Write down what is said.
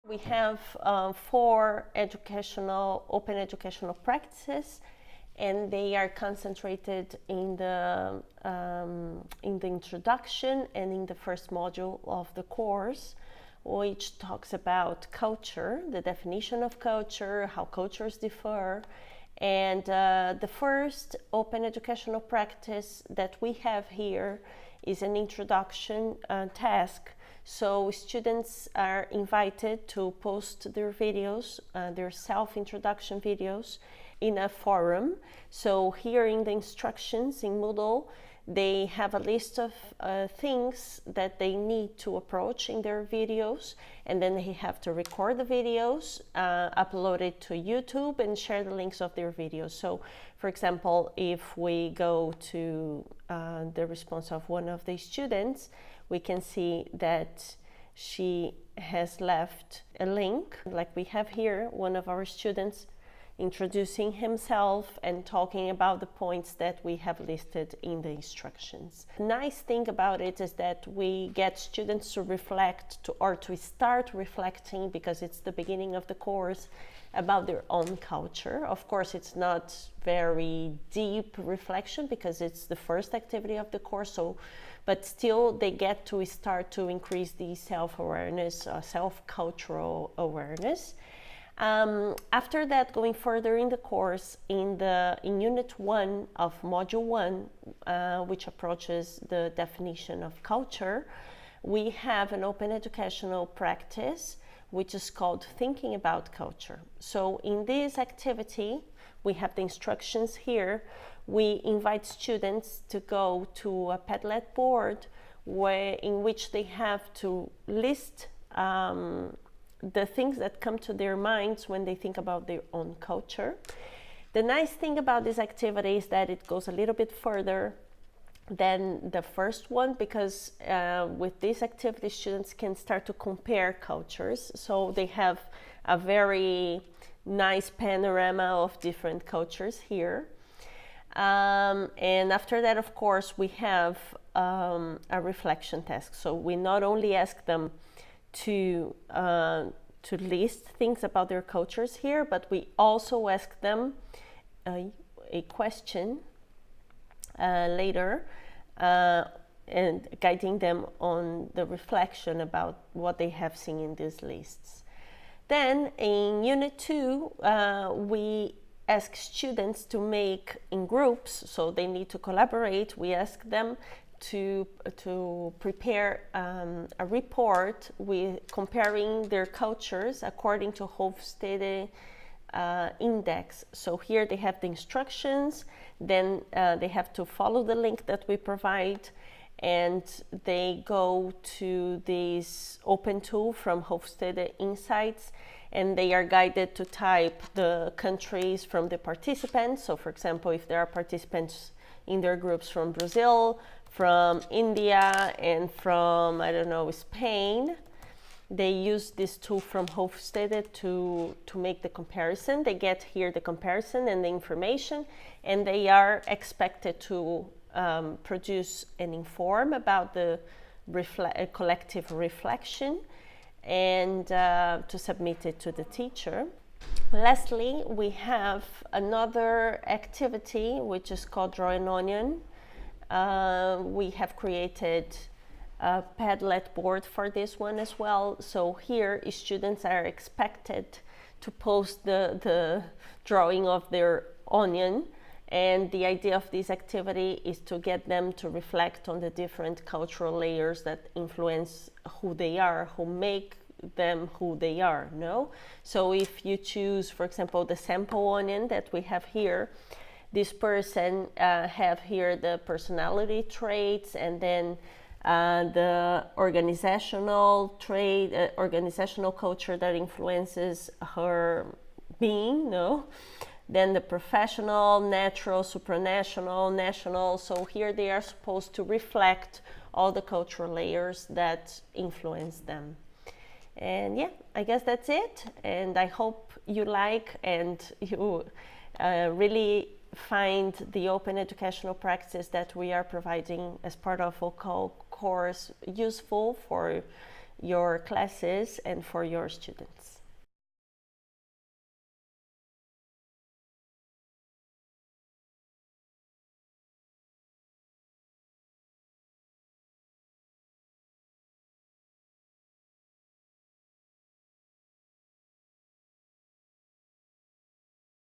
We have 4 open educational practices, and they are concentrated in the introduction and in the first module of the course, which talks about culture, the definition of culture, how cultures differ. And the first open educational practice that we have here is an introduction task. So students are invited to post their videos, their self-introduction videos, in a forum. So here in the instructions in Moodle, they have a list of things that they need to approach in their videos, and then they have to record the videos, upload it to YouTube, and share the links of their videos. So, for example, if we go to the response of one of the students, we can see that she has left a link, like we have here, one of our students introducing himself and talking about the points that we have listed in the instructions. The nice thing about it is that we get students to reflect or to start reflecting, because it's the beginning of the course, about their own culture. Of course, it's not very deep reflection because it's the first activity of the course, but still they get to start to increase the self-awareness, self-cultural awareness. After that, going further in the course, in Unit 1 of Module 1, which approaches the definition of culture, we have an open educational practice which is called Thinking About Culture. So in this activity, we have the instructions here. We invite students to go to a Padlet board in which they have to list the things that come to their minds when they think about their own culture. The nice thing about this activity is that it goes a little bit further than the first one, because with this activity, students can start to compare cultures. So they have a very nice panorama of different cultures here. And after that, of course, we have a reflection task. So we not only ask them to list things about their cultures here, but we also ask them a question later, and guiding them on the reflection about what they have seen in these lists. Then in Unit 2, we ask students to make in groups, so they need to collaborate. We ask them to prepare a report with comparing their cultures according to Hofstede index. So here they have the instructions, then they have to follow the link that we provide, and they go to this open tool from Hofstede Insights, and they are guided to type the countries from the participants. So for example, if there are participants in their groups from Brazil, from India, and from, I don't know, Spain, they use this tool from Hofstede to make the comparison. They get here the comparison and the information, and they are expected to produce and inform about the collective reflection, and to submit it to the teacher. Lastly, we have another activity which is called Draw an Onion. We have created a Padlet board for this one as well. So here students are expected to post the drawing of their onion, and the idea of this activity is to get them to reflect on the different cultural layers that influence who they are, who make them who they are, no? So if you choose, for example, the sample onion that we have here, this person have here the personality traits, and then the organizational trait, organizational culture that influences her being, no? Then the professional, natural, supranational, national. So here they are supposed to reflect all the cultural layers that influence them. And yeah, I guess that's it. And I hope you like and you really find the open educational practice that we are providing as part of vocal course useful for your classes and for your students.